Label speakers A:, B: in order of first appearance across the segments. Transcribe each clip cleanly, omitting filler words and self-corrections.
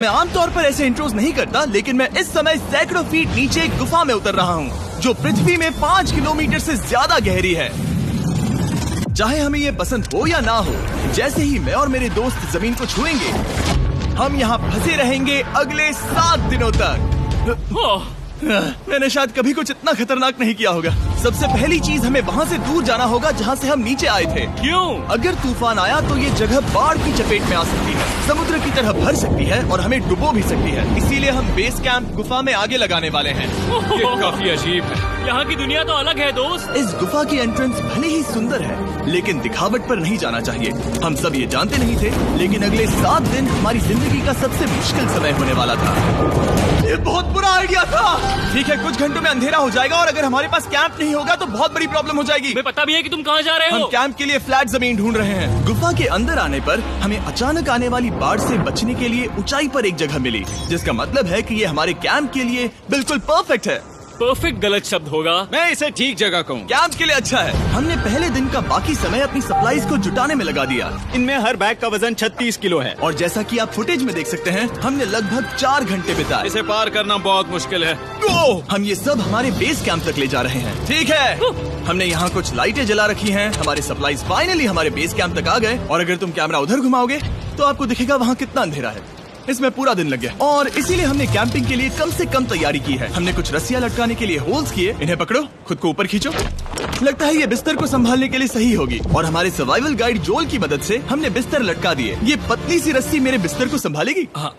A: मैं आमतौर पर ऐसे इंट्रोज नहीं करता, लेकिन मैं इस समय सैकड़ों फीट नीचे एक गुफा में उतर रहा हूँ जो पृथ्वी में 5 किलोमीटर से ज्यादा गहरी है। चाहे हमें ये पसंद हो या ना हो, जैसे ही मैं और मेरे दोस्त जमीन को छुएंगे, हम यहाँ फंसे रहेंगे अगले 7 दिनों तक। मैंने शायद कभी कुछ इतना खतरनाक नहीं किया होगा। सबसे पहली चीज, हमें वहाँ से दूर जाना होगा जहाँ से हम नीचे आए थे।
B: क्यों?
A: अगर तूफान आया तो ये जगह बाढ़ की चपेट में आ सकती है, समुद्र की तरह भर सकती है और हमें डुबो भी सकती है। इसीलिए हम बेस कैंप गुफा में आगे लगाने वाले हैं।
B: ये काफी अजीब है। यहाँ की दुनिया तो अलग है दोस्त।
A: इस गुफा की एंट्रेंस भले ही सुंदर है, लेकिन दिखावट पर नहीं जाना चाहिए। हम सब ये जानते नहीं थे, लेकिन अगले 7 दिन हमारी जिंदगी का सबसे मुश्किल समय होने वाला था। ये बहुत बुरा आइडिया था। ठीक है, कुछ घंटों में अंधेरा हो जाएगा और अगर हमारे पास कैंप नहीं होगा तो बहुत बड़ी प्रॉब्लम हो जाएगी।
B: हमें पता भी है कि तुम कहाँ जा रहे हो।
A: हम कैंप के लिए फ्लैट जमीन ढूंढ रहे हैं। गुफा के अंदर आने पर हमें अचानक आने वाली बाढ़ से बचने के लिए ऊंचाई पर एक जगह मिली, जिसका मतलब है कि ये हमारे कैंप के लिए बिल्कुल परफेक्ट है।
B: परफेक्ट गलत शब्द होगा।
C: मैं इसे ठीक जगह कहूँ।
A: कैंप के लिए अच्छा है। हमने पहले दिन का बाकी समय अपनी सप्लाईज को जुटाने में लगा दिया।
C: इनमें हर बैग का वजन 36 किलो है
A: और जैसा कि आप फुटेज में देख सकते हैं, हमने लगभग 4 घंटे बिताए।
C: इसे पार करना बहुत मुश्किल है।
A: हम ये सब हमारे बेस कैंप तक ले जा रहे हैं। ठीक है, हमने यहाँ कुछ लाइटें जला रखी हैं। हमारे सप्लाईज फाइनली हमारे बेस कैंप तक आ गए और अगर तुम कैमरा उधर घुमाओगे तो आपको दिखेगा वहाँ कितना अंधेरा है। इसमें पूरा दिन लग गया और इसीलिए हमने कैंपिंग के लिए कम से कम तैयारी की है। हमने कुछ रस्सियां लटकाने के लिए होल्स किए। इन्हें पकड़ो, खुद को ऊपर खींचो। लगता है ये बिस्तर को संभालने के लिए सही होगी और हमारे सर्वाइवल गाइड जोल की मदद से हमने बिस्तर लटका दिए। ये पतली सी रस्सी मेरे बिस्तर को संभालेगी। हाँ।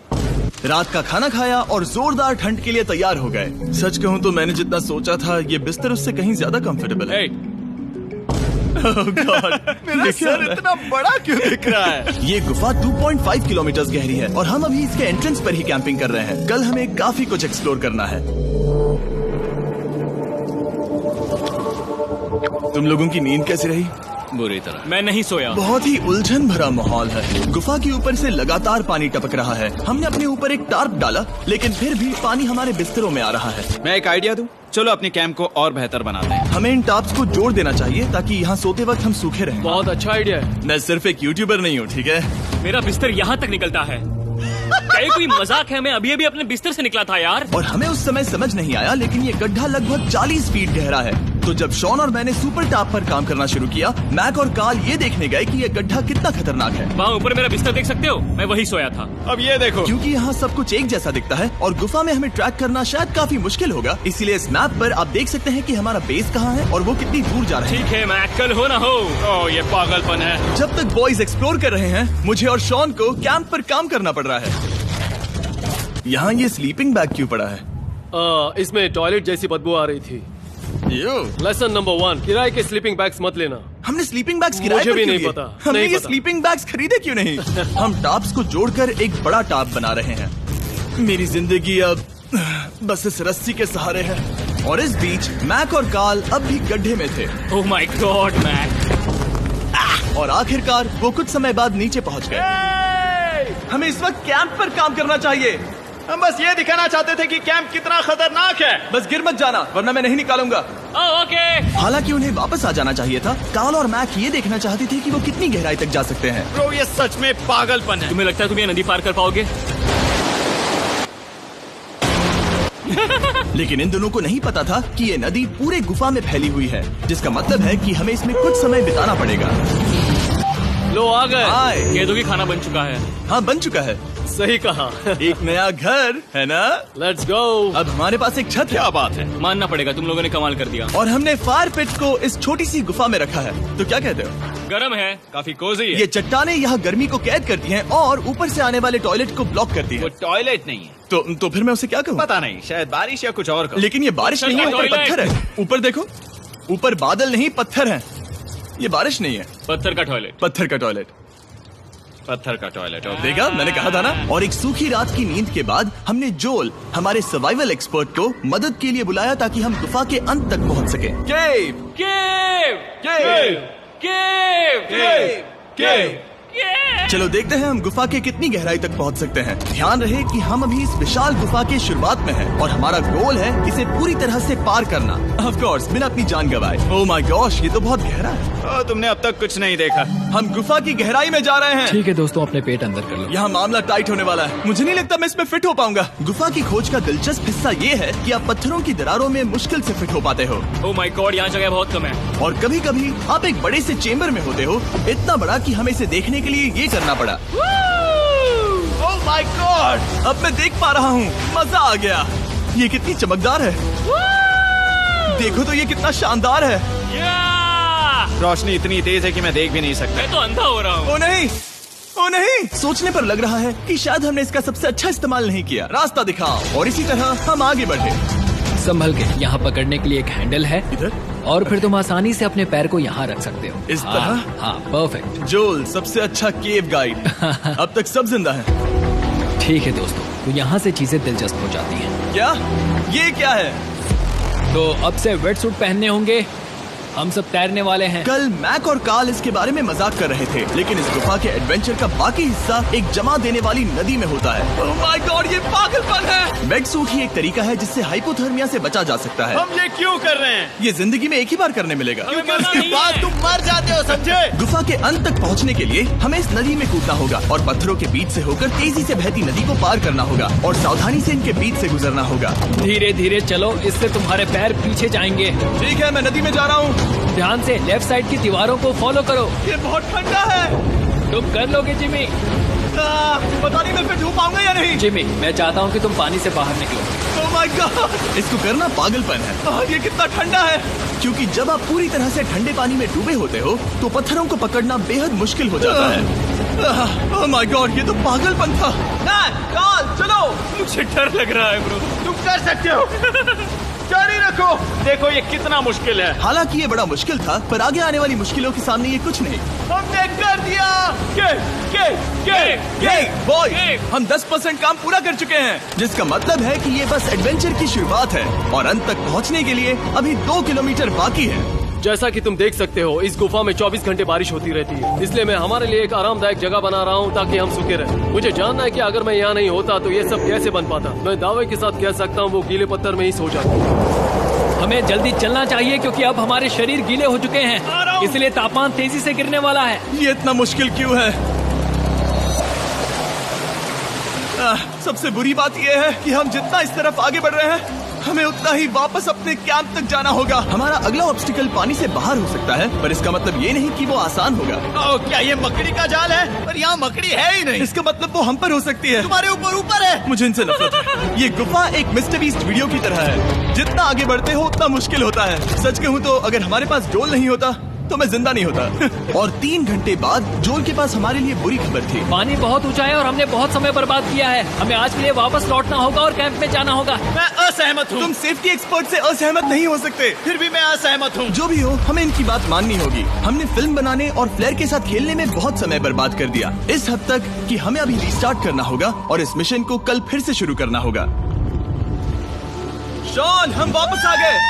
A: रात का खाना खाया और जोरदार ठंड के लिए तैयार हो गए। सच कहूँ तो मैंने जितना सोचा था, ये बिस्तर उससे कहीं ज्यादा कंफर्टेबल है। Oh God, मेरा सर इतना बड़ा क्यों दिख रहा है? ये गुफा 2.5 किलोमीटर गहरी है और हम अभी इसके एंट्रेंस पर ही कैंपिंग कर रहे हैं। कल हमें काफी कुछ एक्सप्लोर करना है। तुम लोगों की नींद कैसी रही?
C: बुरी तरह।
B: मैं नहीं सोया।
A: बहुत ही उलझन भरा माहौल है। गुफा के ऊपर से लगातार पानी टपक रहा है। हमने अपने ऊपर एक टार्प डाला, लेकिन फिर भी पानी हमारे बिस्तरों में आ रहा है।
C: मैं एक आइडिया दूं? चलो अपने कैंप को और बेहतर बनाते हैं।
A: हमें इन टार्प्स को जोड़ देना चाहिए ताकि यहाँ सोते वक्त हम सूखे रहें।
B: बहुत अच्छा आइडिया है।
A: मैं सिर्फ एक यूट्यूबर नहीं हूँ, ठीक है?
B: मेरा बिस्तर यहाँ तक निकलता है। क्या ये कोई मजाक है? मैं अभी अभी अपने बिस्तर से निकला था यार।
A: और हमें उस समय समझ नहीं आया, लेकिन ये गड्ढा लगभग 40 फीट गहरा है। तो जब शॉन और मैंने सुपर टॉप पर काम करना शुरू किया, मैक और कार्ल ये देखने गए कि ये गड्ढा कितना खतरनाक है।
B: वहाँ ऊपर मेरा बिस्तर देख सकते हो? मैं वही सोया था।
C: अब ये देखो,
A: क्योंकि यहाँ सब कुछ एक जैसा दिखता है और गुफा में हमें ट्रैक करना शायद काफी मुश्किल होगा, इसीलिए इस मैप पर आप देख सकते हैं कि हमारा बेस कहाँ है और वो कितनी दूर जा रहा है।
B: ठीक है, मैं कल हो ना हो।
C: ओह ये पागलपन है।
A: जब तक बॉयज एक्सप्लोर कर रहे हैं, मुझे और शॉन को कैंप पर काम करना पड़ रहा है। यहाँ ये स्लीपिंग बैग क्यों पड़ा है?
D: इसमें टॉयलेट जैसी बदबू आ रही थी। लेसन नंबर 1, किराए के स्लीपिंग बैग्स मत लेना।
A: हमने स्लीपिंग बैग्स किराए
D: मुझे
A: पर
D: भी
A: क्यों
D: नहीं
A: लिए?
D: पता।
A: हमने
D: नहीं
A: ये
D: पता।
A: स्लीपिंग बैग्स खरीदे क्यों नहीं? हम टॉप्स को जोड़कर एक बड़ा टॉप बना रहे हैं। मेरी जिंदगी अब बस इस रस्सी के सहारे है। और इस बीच मैक और कार्ल अब भी गड्ढे में थे।
B: Oh my God Mac.
A: और आखिरकार वो कुछ समय बाद नीचे पहुंच गए। हमें इस वक्त कैंप पर काम करना चाहिए।
C: हम बस ये दिखाना चाहते थे कि कैंप कितना खतरनाक है।
A: बस गिर मत जाना, वरना मैं नहीं निकालूंगा।
B: ओके।
A: हालांकि उन्हें वापस आ जाना चाहिए था। कार्ल और मैक ये देखना चाहते थे कि वो कितनी गहराई तक जा सकते हैं।
C: ब्रो ये सच में पागलपन है।
B: तुम्हें लगता है तुम ये नदी पार कर पाओगे?
A: लेकिन इन दोनों को नहीं पता था कि ये नदी पूरे गुफा में फैली हुई है, जिसका मतलब है कि हमें इसमें कुछ समय बिताना पड़ेगा।
D: लो आ गए।
A: हाय।
B: केदू की खाना बन चुका है।
A: हाँ, बन चुका है।
D: सही कहा।
A: एक नया घर है ना?
D: Let's go.
A: अब हमारे पास एक छत है।
C: क्या बात है।
B: मानना पड़ेगा, तुम लोगों ने कमाल कर दिया।
A: और हमने फायर पिट को इस छोटी सी गुफा में रखा है। तो क्या कहते हो?
B: गरम है, काफी कोजी है।
A: ये चट्टानें यहाँ गर्मी को कैद करती हैं और ऊपर से आने वाले टॉयलेट को ब्लॉक करती
C: वो
A: हैं।
C: टॉयलेट नहीं है।
A: तो फिर मैं उसे क्या कहूँ?
C: पता नहीं, शायद बारिश या कुछ और कहो।
A: लेकिन ये बारिश नहीं है, ऊपर
B: टॉयलेट।
A: पत्थर है। ऊपर देखो, ऊपर बादल नहीं पत्थर है। ये बारिश नहीं है,
B: पत्थर का टॉयलेट।
A: पत्थर का टॉयलेट।
C: पत्थर का टॉयलेट।
A: देखा, मैंने कहा था ना। और एक सूखी रात की नींद के बाद हमने जोल, हमारे सर्वाइवल एक्सपर्ट को मदद के लिए बुलाया ताकि हम गुफा के अंत तक पहुंच सके। केव,
B: केव,
A: केव,
B: केव,
A: केव, केव।
B: केव।
A: चलो देखते हैं हम गुफा के कितनी गहराई तक पहुंच सकते हैं। ध्यान रहे कि हम अभी इस विशाल गुफा के शुरुआत में हैं और हमारा गोल है इसे पूरी तरह से पार करना। ऑफ कोर्स, बिना अपनी जान गंवाए। ओह माय गॉश, ये तो बहुत गहरा है।
C: तुमने अब तक कुछ नहीं देखा।
A: हम गुफा की गहराई में जा रहे हैं।
E: ठीक है दोस्तों, अपने पेट अंदर कर लो।
A: यहाँ मामला टाइट होने वाला है। मुझे नहीं लगता मैं इसमें फिट हो पाऊंगा। गुफा की खोज का दिलचस्प हिस्सा ये है कि आप पत्थरों की दरारों में मुश्किल से फिट हो पाते हो,
B: ओह माय गॉड, यहाँ जगह बहुत कम है।
A: और कभी कभी आप एक बड़े से चेम्बर में होते हो, इतना बड़ा कि हमें इसे देखने के लिए ये करना पड़ा।
C: ओह माय गॉड,
A: अब मैं देख पा रहा हूँ, मजा आ गया। ये कितनी चमकदार है, देखो तो ये कितना शानदार है।
C: रोशनी इतनी तेज है कि मैं देख भी नहीं सकता।
B: मैं तो अंधा हो रहा हूँ।
A: ओ नहीं, ओ नहीं, सोचने पर लग रहा है कि शायद हमने इसका सबसे अच्छा इस्तेमाल नहीं किया। रास्ता दिखाओ। और इसी तरह हम आगे बढ़े।
E: संभल के, यहाँ पकड़ने के लिए एक हैंडल है
A: इधर?
E: और फिर तुम आसानी से अपने पैर को यहाँ रख सकते हो।
A: इस
E: हाँ,
A: तरह?
E: हाँ, परफेक्ट।
A: जोल सबसे अच्छा केव गाइड। अब तक सब जिंदा हैं।
E: ठीक है दोस्तों, तो यहाँ से चीजें दिलचस्प हो जाती हैं।
A: क्या? ये क्या है?
E: तो अब से वेट सूट पहनने होंगे, हम सब तैरने वाले हैं।
A: कल मैक और कार्ल इसके बारे में मजाक कर रहे थे, लेकिन इस गुफा के एडवेंचर का बाकी हिस्सा एक जमा देने वाली नदी में होता है। ओह माय गॉड, ये पागलपन है। वेट सूट ही एक तरीका है जिससे हाइपोथर्मिया से बचा जा सकता है।
C: हम ये क्यों कर रहे हैं?
A: ये जिंदगी में एक ही बार करने मिलेगा।
B: क्योंकि
C: उसके बाद तुम मर जाते हो, समझे?
A: गुफा के अंत तक पहुंचने के लिए हमें इस नदी में कूदना होगा और पत्थरों के बीच से होकर तेजी से बहती नदी को पार करना होगा और सावधानी से इनके बीच से गुजरना होगा।
E: धीरे धीरे चलो, इससे तुम्हारे पैर पीछे जाएंगे।
A: ठीक है, मैं नदी में जा रहा हूँ।
E: ध्यान से लेफ्ट साइड की दीवारों को फॉलो करो।
A: ये बहुत ठंडा है।
E: तुम कर लोगे जिमी।
A: पता नहीं मैं फिट हो पाऊंगा या नहीं।
E: जिमी, मैं चाहता हूँ कि तुम पानी से बाहर निकलो।
A: ओह माय गॉड, इसको करना पागलपन है। ये कितना ठंडा है। क्योंकि जब आप पूरी तरह से ठंडे पानी में डूबे होते हो तो पत्थरों को पकड़ना बेहद मुश्किल हो जाता है। ओह माय गॉड, ये तो पागलपन था। कार्ल, चलो।
B: मुझे डर लग रहा है ब्रो।
C: तुम कर सकते हो। जारी रखो। देखो ये कितना मुश्किल है।
A: हालांकि ये बड़ा मुश्किल था, पर आगे आने वाली मुश्किलों के सामने ये कुछ नहीं।
C: हमने कर दिया।
A: बॉय, हम 10% काम पूरा कर चुके हैं, जिसका मतलब है कि ये बस एडवेंचर की शुरुआत है और अंत तक पहुंचने के लिए अभी 2 किलोमीटर बाकी है।
D: जैसा कि तुम देख सकते हो, इस गुफा में 24 घंटे बारिश होती रहती है, इसलिए मैं हमारे लिए एक आरामदायक जगह बना रहा हूँ ताकि हम सूखे रहें। मुझे जानना है कि अगर मैं यहाँ नहीं होता तो ये सब कैसे बन पाता। मैं दावे के साथ कह सकता हूँ वो गीले पत्थर में ही सो जाता।
E: हमें जल्दी चलना चाहिए क्योंकि अब हमारे शरीर गीले हो चुके हैं, इसलिए तापमान तेजी से गिरने वाला है।
A: ये इतना मुश्किल क्यों है? सबसे बुरी बात यह है कि हम जितना इस तरफ आगे बढ़ रहे हैं, हमें उतना ही वापस अपने कैंप तक जाना होगा। हमारा अगला ऑब्स्टिकल पानी से बाहर हो सकता है, पर इसका मतलब ये नहीं कि वो आसान होगा।
C: क्या ये मकड़ी का जाल है? पर यहाँ मकड़ी है ही नहीं।
A: इसका मतलब वो हम पर हो सकती है।
C: तुम्हारे ऊपर है।
A: मुझे इनसे नफरत है। ये गुफा एक मिस्टर बीस्ट वीडियो की तरह है। जितना आगे बढ़ते हो उतना मुश्किल होता है। सच कहूँ तो अगर हमारे पास जोल नहीं होता तो मैं जिंदा नहीं होता। और 3 घंटे बाद जोल के पास हमारे लिए बुरी खबर थी।
E: पानी बहुत ऊंचा है और हमने बहुत समय बर्बाद किया है। हमें आज के लिए वापस लौटना होगा और कैंप में जाना होगा।
C: मैं असहमत हूँ।
A: तुम सेफ्टी एक्सपर्ट से असहमत नहीं हो सकते।
C: फिर भी मैं असहमत हूँ।
A: जो भी हो, हमें इनकी बात माननी होगी। हमने फिल्म बनाने और फ्लेयर के साथ खेलने में बहुत समय बर्बाद कर दिया, इस हद तक कि हमें अभी रिस्टार्ट करना होगा और इस मिशन को कल फिर से शुरू करना होगा। शॉन, हम वापस आ गए।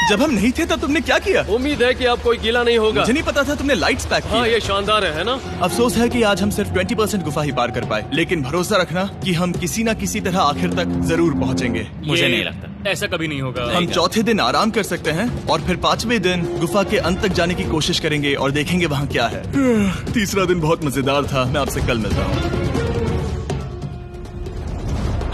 A: जब हम नहीं थे तब तुमने क्या किया?
D: उम्मीद है कि अब कोई गीला नहीं होगा।
A: मुझे नहीं पता था तुमने लाइट्स पैक की।
D: हाँ, ये शानदार है ना?
A: अफसोस है कि आज हम सिर्फ 20% गुफा ही पार कर पाए, लेकिन भरोसा रखना कि हम किसी न किसी तरह आखिर तक जरूर पहुंचेंगे।
B: मुझे नहीं लगता ऐसा कभी नहीं होगा।
A: हम चौथे दिन आराम कर सकते हैं और फिर 5वें दिन गुफा के अंत तक जाने की कोशिश करेंगे और देखेंगे वहाँ क्या है। तीसरा दिन बहुत मजेदार था। मैं आपसे कल मिलता हूँ।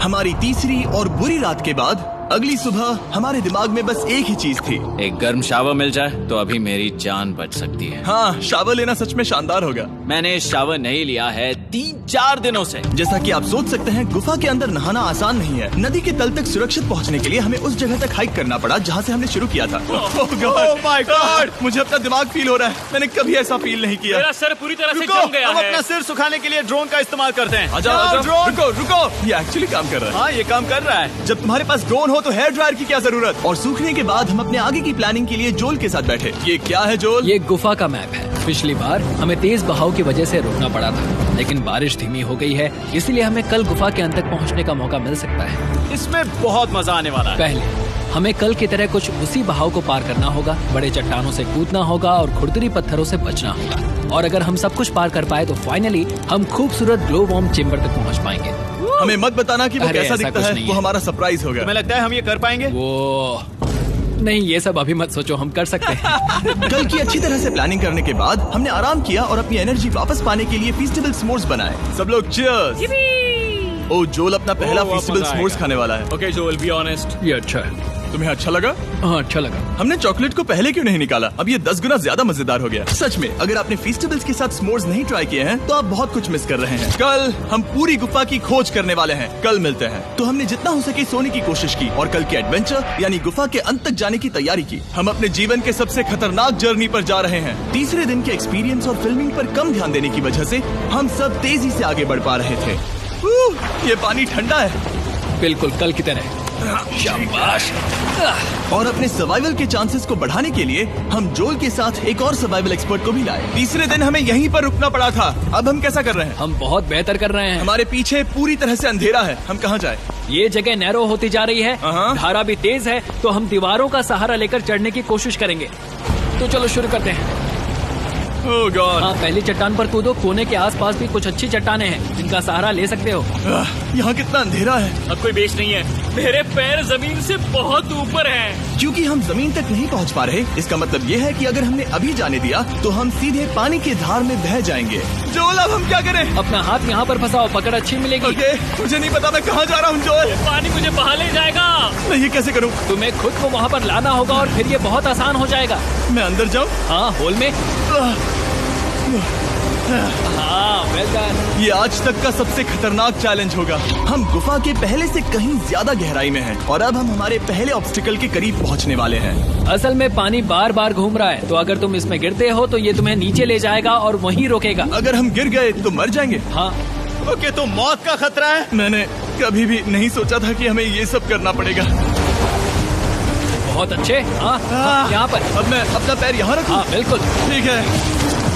A: हमारी तीसरी और बुरी रात के बाद अगली सुबह हमारे दिमाग में बस एक ही चीज थी।
F: एक गर्म शावर मिल जाए तो अभी मेरी जान बच सकती है।
A: हाँ, शावर लेना सच में शानदार होगा।
F: मैंने शावर नहीं लिया है 3-4 दिनों से।
A: जैसा कि आप सोच सकते हैं, गुफा के अंदर नहाना आसान नहीं है। नदी के तल तक सुरक्षित पहुंचने के लिए हमें उस जगह तक हाइक करना पड़ा जहां से हमने शुरू किया था।
C: Oh my God!
A: मुझे अपना दिमाग फील हो रहा है। मैंने कभी ऐसा फील नहीं किया।
B: मेरा सर पूरी तरह से
C: रुको,
B: जम गया
C: हम
B: है।
C: अपना सिर सुखाने के लिए ड्रोन का इस्तेमाल करते हैं।
A: आजाओ,
C: ड्रोन।
A: रुको रुको, ये एक्चुअली काम कर रहा है।
C: हाँ, ये काम कर रहा है।
A: जब तुम्हारे पास ड्रोन हो तो हेयर ड्रायर की क्या जरूरत। और सूखने के बाद हम अपने आगे की प्लानिंग के लिए जोल के साथ बैठे। ये क्या है जोल?
E: ये गुफा का मैप है। पिछली बार हमें तेज बहाव की वजह से रुकना पड़ा था, लेकिन बारिश धीमी हो गई है, इसलिए हमें कल गुफा के अंत तक पहुंचने का मौका मिल सकता है।
C: इसमें बहुत मजा आने वाला है।
E: पहले हमें कल की तरह कुछ उसी बहाव को पार करना होगा, बड़े चट्टानों से कूदना होगा और खुरदरी पत्थरों से बचना होगा। और अगर हम सब कुछ पार कर पाए तो फाइनली हम खूबसूरत ग्लो वार्म चेम्बर तक पहुंच पाएंगे।
A: हमें मत बताना कि वो
E: अरे,
A: कैसा
E: ऐसा
A: दिखता
E: कुछ
A: है।
E: नहीं
A: वो
E: है।
A: हमारा सरप्राइज होगा।
C: तुम्हें लगता है हम ये कर पाएंगे?
E: वो नहीं, ये सब अभी मत सोचो, हम कर सकते हैं।
A: कल की अच्छी तरह से प्लानिंग करने के बाद हमने आराम किया और अपनी एनर्जी वापस पाने के लिए फीस्टेबल s'mores बनाए। सब लोग cheers! ओ जोल अपना पहला
B: ओ, वापस
A: फीस्टेबल
B: आएगा।
A: s'mores खाने वाला है।
B: ओके जोल, बी ऑनेस्ट।
E: ये अच्छा है।
A: तुम्हें अच्छा लगा?
E: हाँ, अच्छा लगा।
A: हमने चॉकलेट को पहले क्यों नहीं निकाला? अब ये 10 गुना ज्यादा मजेदार हो गया। सच में, अगर आपने फीस्टेबल्स के साथ s'mores नहीं ट्राई किए हैं तो आप बहुत कुछ मिस कर रहे हैं। कल हम पूरी गुफा की खोज करने वाले हैं। कल मिलते हैं। तो हमने जितना हो सके सोने की कोशिश की और कल के एडवेंचर यानी गुफा के अंत तक जाने की तैयारी की। हम अपने जीवन के सबसे खतरनाक जर्नी पर जा रहे हैं। तीसरे दिन के एक्सपीरियंस और फिल्मिंग पर कम ध्यान देने की वजह से हम सब तेजी से आगे बढ़ पा रहे थे। ये पानी ठंडा है।
E: बिल्कुल कल की तरह। शाबाश।
A: और अपने सर्वाइवल के चांसेस को बढ़ाने के लिए हम जोल के साथ एक और सर्वाइवल एक्सपर्ट को भी लाए। तीसरे दिन हमें यहीं पर रुकना पड़ा था। अब हम कैसा कर रहे हैं?
E: हम बहुत बेहतर कर रहे हैं।
A: हमारे पीछे पूरी तरह से अंधेरा है। हम कहाँ जाए?
E: ये जगह नैरो होती जा रही है,
A: हाँ।
E: धारा भी तेज है, तो हम दीवारों का सहारा लेकर चढ़ने की कोशिश करेंगे। तो चलो शुरू करते हैं।
A: ओह गॉड।
E: हाँ, पहली चट्टान पर कूदो। कोने के आसपास भी कुछ अच्छी चट्टानें हैं जिनका सहारा ले सकते हो।
A: यहाँ कितना अंधेरा है।
B: अब कोई बेस नहीं है। मेरे पैर जमीन से बहुत ऊपर हैं।
A: क्योंकि हम जमीन तक नहीं पहुँच पा रहे, इसका मतलब ये है कि अगर हमने अभी जाने दिया तो हम सीधे पानी की धार में बह जाएंगे। जोल, अब हम क्या करें?
E: अपना हाथ यहाँ पर फंसाओ, पकड़ अच्छी मिलेगी।
A: ओके, मुझे नहीं पता मैं कहाँ जा रहा हूँ जोल।
B: पानी मुझे बहा ले जाएगा।
A: मैं ये कैसे करूँ?
E: तुम्हें खुद को वहाँ पर लाना होगा और फिर ये बहुत आसान हो जाएगा।
A: मैं अंदर जाऊँ?
E: हाँ, होल में। हाँ, वेल डन।
A: ये आज तक का सबसे खतरनाक चैलेंज होगा। हम गुफा के पहले से कहीं ज्यादा गहराई में हैं और अब हम हमारे पहले ऑब्स्टिकल के करीब पहुंचने वाले हैं।
E: असल में पानी बार बार घूम रहा है, तो अगर तुम इसमें गिरते हो तो ये तुम्हें नीचे ले जाएगा और वहीं रोकेगा।
A: अगर हम गिर गए तो मर जाएंगे।
E: हाँ,
C: ओके, तो मौत का खतरा है।
A: मैंने कभी भी नहीं सोचा था कि हमें ये सब करना पड़ेगा।
E: बहुत अच्छे। हाँ, हाँ, यहाँ पर।
A: अब मैं अपना पैर यहाँ रखूं?
E: हाँ, बिल्कुल।
A: ठीक है।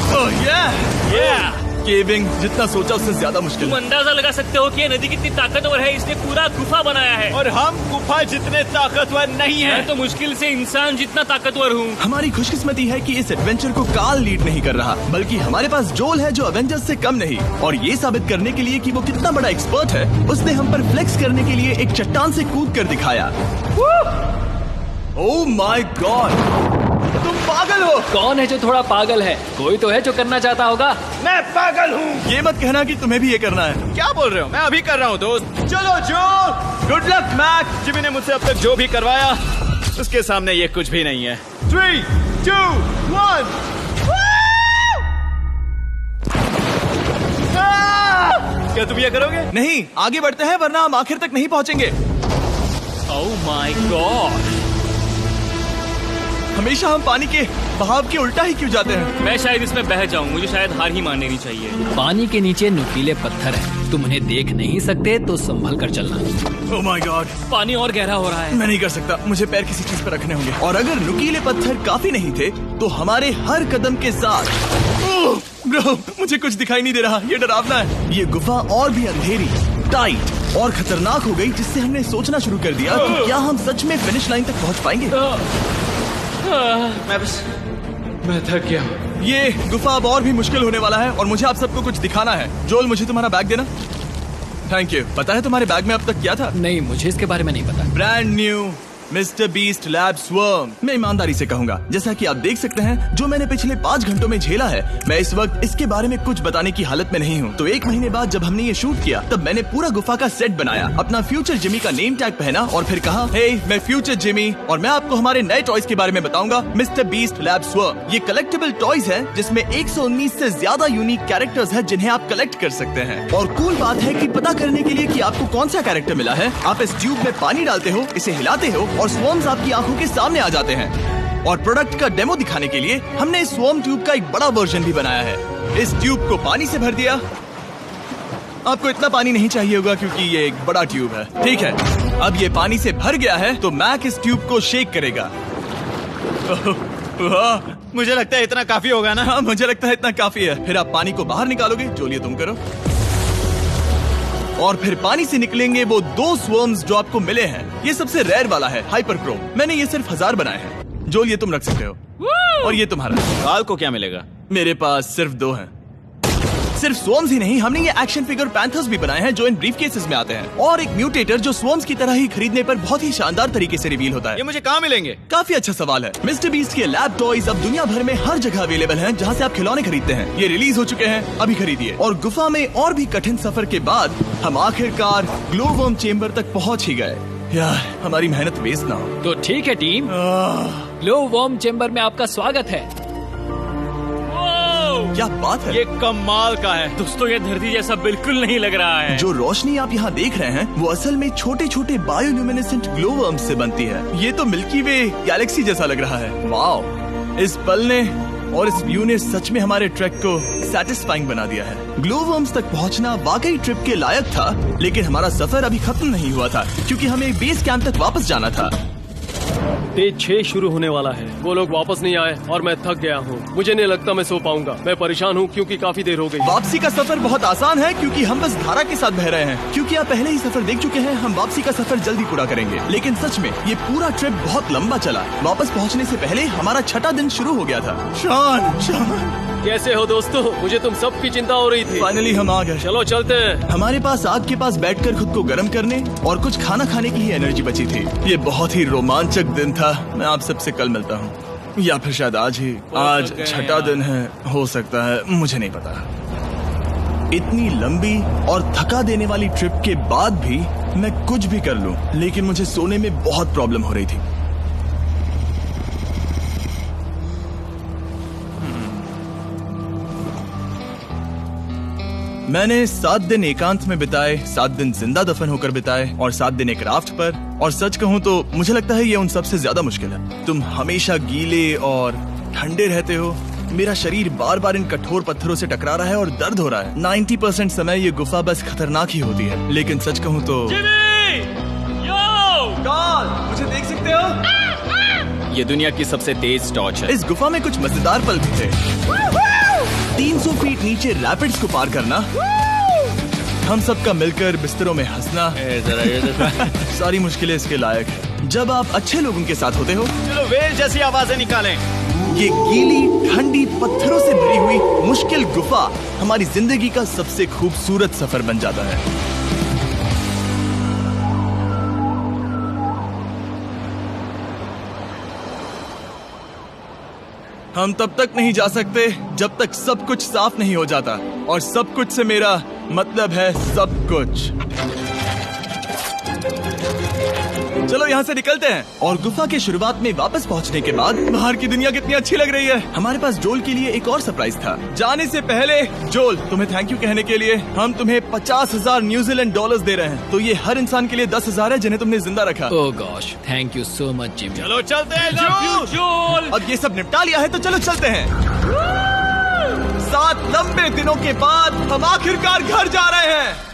A: ओह yeah! केविंग जितना सोचा उससे ज्यादा मुश्किल
B: तुम
A: है।
B: अंदाजा लगा सकते हो कि ये नदी कितनी ताकतवर है। इसने पूरा गुफा बनाया है।
C: और हम गुफा जितने ताकतवर नहीं
B: मैं
C: है।
B: तो मुश्किल से इंसान जितना ताकतवर हूँ।
A: हमारी खुशकिस्मती है कि इस एडवेंचर को काल लीड नहीं कर रहा, बल्कि हमारे पास जोल है जो अवेंजर्स से कम नहीं। और ये साबित करने के लिए कि वो कितना बड़ा एक्सपर्ट है, उसने हम पर फ्लेक्स करने के लिए एक चट्टान से कूद कर दिखाया। ओह माय गॉड, तुम पागल हो।
E: कौन है जो थोड़ा पागल है? कोई तो है जो करना चाहता होगा।
C: मैं पागल हूँ।
A: ये मत कहना कि तुम्हें भी ये करना है।
C: क्या बोल रहे हो? मैं अभी कर रहा हूँ दोस्त। चलो जो, गुड लक मैक। जिमी ने मुझसे अब तक जो भी करवाया उसके सामने ये कुछ भी नहीं है। 3, 2, 1। क्या तुम ये करोगे?
A: नहीं, आगे बढ़ते हैं वरना हम आखिर तक नहीं पहुंचेंगे।
B: ओह माय गॉड,
A: हमेशा हम पानी के बहाव के उल्टा ही क्यों जाते हैं?
B: मैं शायद इसमें बह जाऊं। मुझे शायद हार ही मान लेनी चाहिए।
E: पानी के नीचे नुकीले पत्थर हैं। तुम उन्हें देख नहीं सकते तो संभल कर चलना।
A: ओह माय गॉड,
B: पानी और गहरा हो रहा है।
A: मैं नहीं कर सकता। मुझे पैर किसी चीज पर रखने होंगे। और अगर नुकीले पत्थर काफी नहीं थे तो हमारे हर कदम के साथ ब्रो, मुझे कुछ दिखाई नहीं दे रहा। ये डरावना है। ये गुफा और भी अंधेरी, टाइट और खतरनाक हो गई, जिससे हमने सोचना शुरू कर दिया कि क्या हम सच में फिनिश लाइन तक पहुंच पाएंगे।
C: मैं थक गया हूँ।
A: ये गुफा अब और भी मुश्किल होने वाला है और मुझे आप सबको कुछ दिखाना है। जोल, मुझे तुम्हारा बैग देना। Thank you. पता है तुम्हारे बैग में अब तक क्या था?
E: नहीं, मुझे इसके बारे में नहीं पता।
A: Brand new mister beast lab swarm. मैं ईमानदारी से कहूंगा, जैसा कि आप देख सकते हैं, जो मैंने पिछले 5 घंटों में झेला है, मैं इस वक्त इसके बारे में कुछ बताने की हालत में नहीं हूँ। तो 1 महीने बाद जब हमने ये शूट किया, तब मैंने पूरा गुफा का सेट बनाया, अपना फ्यूचर जिमी का नेम टैग पहना और फिर कहा, हे मैं फ्यूचर जिमी और मैं आपको हमारे नए टॉयज के बारे में बताऊंगा, मिस्टर बीस्ट लैब स्वर्म। ये कलेक्टेबल टॉयज है जिसमें 119 से ज्यादा यूनिक कैरेक्टर्स है जिन्हें आप कलेक्ट कर सकते हैं। और कूल बात है कि पता करने के लिए कि आपको कौन सा कैरेक्टर मिला है, आप इस ट्यूब में पानी डालते हो, इसे हिलाते हो और स्वर्म्स आपकी आंखों के सामने आ जाते हैं। और प्रोडक्ट का डेमो दिखाने के लिए हमने इस स्वॉर्म ट्यूब का एक बड़ा वर्जन भी बनाया है। इस ट्यूब को पानी से भर दिया। आपको इतना पानी नहीं चाहिए होगा क्योंकि ये एक बड़ा ट्यूब है। ठीक है, अब ये पानी से भर गया है तो मैक इस ट्यूब को शेक करेगा।
C: मुझे लगता है इतना काफी होगा ना?
A: हाँ, मुझे लगता है इतना काफी है। फिर आप पानी को बाहर निकालोगे। जो लिए तुम करो। और फिर पानी से निकलेंगे वो 2 स्वर्म्स जो आपको मिले हैं। ये सबसे रेयर वाला है, हाइपरक्रोम। मैंने ये सिर्फ 1000 बनाए हैं। जो ये तुम रख सकते हो। और ये तुम्हारा।
C: काल को क्या मिलेगा?
A: मेरे पास सिर्फ 2 हैं। सिर्फ स्वॉर्म्स ही नहीं, हमने ये एक्शन फिगर पैंथर्स भी बनाए हैं जो इन ब्रीफ केसेस में आते हैं, और एक म्यूटेटर जो स्वॉर्म्स की तरह ही खरीदने पर बहुत ही शानदार तरीके से रिवील होता है।
C: ये मुझे कहाँ मिलेंगे?
A: काफी अच्छा सवाल है। मिस्टर बीस्ट के लैब टॉयज अब दुनिया भर में हर जगह अवेलेबल हैं जहां से आप खिलौने खरीदते हैं। ये रिलीज हो चुके हैं, अभी खरीदिए। और गुफा में और भी कठिन सफर के बाद हम आखिरकार ग्लोवर्म चेम्बर तक पहुंच ही गए। यार, हमारी मेहनत वेस्ट ना हो।
E: तो ठीक है टीम, ग्लो वर्म चेम्बर में आपका स्वागत है।
A: क्या बात है!
C: ये कमाल का है।
B: दोस्तों ये धरती जैसा बिल्कुल नहीं लग रहा है।
A: जो रोशनी आप यहाँ देख रहे हैं वो असल में छोटे छोटे बायोल्यूमिनेसेंट ग्लोवर्म्स से बनती है। ये तो मिल्की वे गैलेक्सी जैसा लग रहा है। वाओ! इस पल ने और इस व्यू ने सच में हमारे ट्रैक को सैटिस्फाइंग बना दिया है। ग्लोवर्म्स तक पहुंचना वाकई ट्रिप के लायक था, लेकिन हमारा सफर अभी खत्म नहीं हुआ था क्योंकि हमें बेस कैंप तक वापस जाना था।
D: डे 6 शुरू होने वाला है। वो लोग वापस नहीं आए और मैं थक गया हूँ। मुझे नहीं लगता मैं सो पाऊंगा। मैं परेशान हूँ क्योंकि काफी देर हो गई।
A: वापसी का सफर बहुत आसान है क्योंकि हम बस धारा के साथ बह रहे हैं। क्योंकि आप पहले ही सफर देख चुके हैं, हम वापसी का सफर जल्दी पूरा करेंगे। लेकिन सच में ये पूरा ट्रिप बहुत लंबा चला। वापस पहुँचने से पहले हमारा 6वां दिन शुरू हो गया था। शान,
D: कैसे हो दोस्तों? मुझे तुम सबकी चिंता हो रही थी।
A: फाइनली हम आ गए।
D: चलो चलते हैं।
A: हमारे पास आग के पास बैठकर खुद को गर्म करने और कुछ खाना खाने की ही एनर्जी बची थी। ये बहुत ही रोमांचक दिन था। मैं आप सबसे कल मिलता हूँ, या फिर शायद आज ही। आज 6वां दिन है, हो सकता है, मुझे नहीं पता। इतनी लंबी और थका देने वाली ट्रिप के बाद भी मैं कुछ भी कर लूं, लेकिन मुझे सोने में बहुत प्रॉब्लम हो रही थी। मैंने 7 दिन एकांत में बिताए, 7 दिन जिंदा दफन होकर बिताए और 7 दिन एक राफ्ट पर। और सच कहूँ तो मुझे लगता है ये उन सबसे ज्यादा मुश्किल है। तुम हमेशा गीले और ठंडे रहते हो। मेरा शरीर बार बार इन कठोर पत्थरों से टकरा रहा है और दर्द हो रहा है। 90% समय ये गुफा बस खतरनाक ही होती है। लेकिन सच कहूँ तो मुझे देख सकते हो?
F: ये दुनिया की सबसे तेज टॉर्च है।
A: इस गुफा में कुछ मजेदार पल भी थे। 300 फीट नीचे रैपिड्स को पार करना, हम सबका मिलकर बिस्तरों में हंसना, सारी मुश्किलें इसके लायक है जब आप अच्छे लोगों के साथ होते हो।
C: चलो वेल जैसी आवाजें निकालें।
A: ये गीली ठंडी पत्थरों से भरी हुई मुश्किल गुफा हमारी जिंदगी का सबसे खूबसूरत सफर बन जाता है। हम तब तक नहीं जा सकते जब तक सब कुछ साफ नहीं हो जाता, और सब कुछ से मेरा मतलब है सब कुछ। चलो यहाँ से निकलते हैं। और गुफा के शुरुआत में वापस पहुँचने के बाद बाहर की दुनिया कितनी अच्छी लग रही है। हमारे पास जोल के लिए एक और सरप्राइज था। जाने से पहले जोल, तुम्हें थैंक यू कहने के लिए हम तुम्हें 50,000 न्यूजीलैंड डॉलर्स दे रहे हैं। तो ये हर इंसान के लिए 10,000 है जिन्हें तुमने जिंदा रखा।
E: Oh gosh, thank you so much Jimmy.
C: चलो चलते हैं जोल।
A: अब ये सब निपटा लिया है तो चलो चलते हैं। 7 लंबे दिनों के बाद हम आखिरकार घर जा रहे हैं।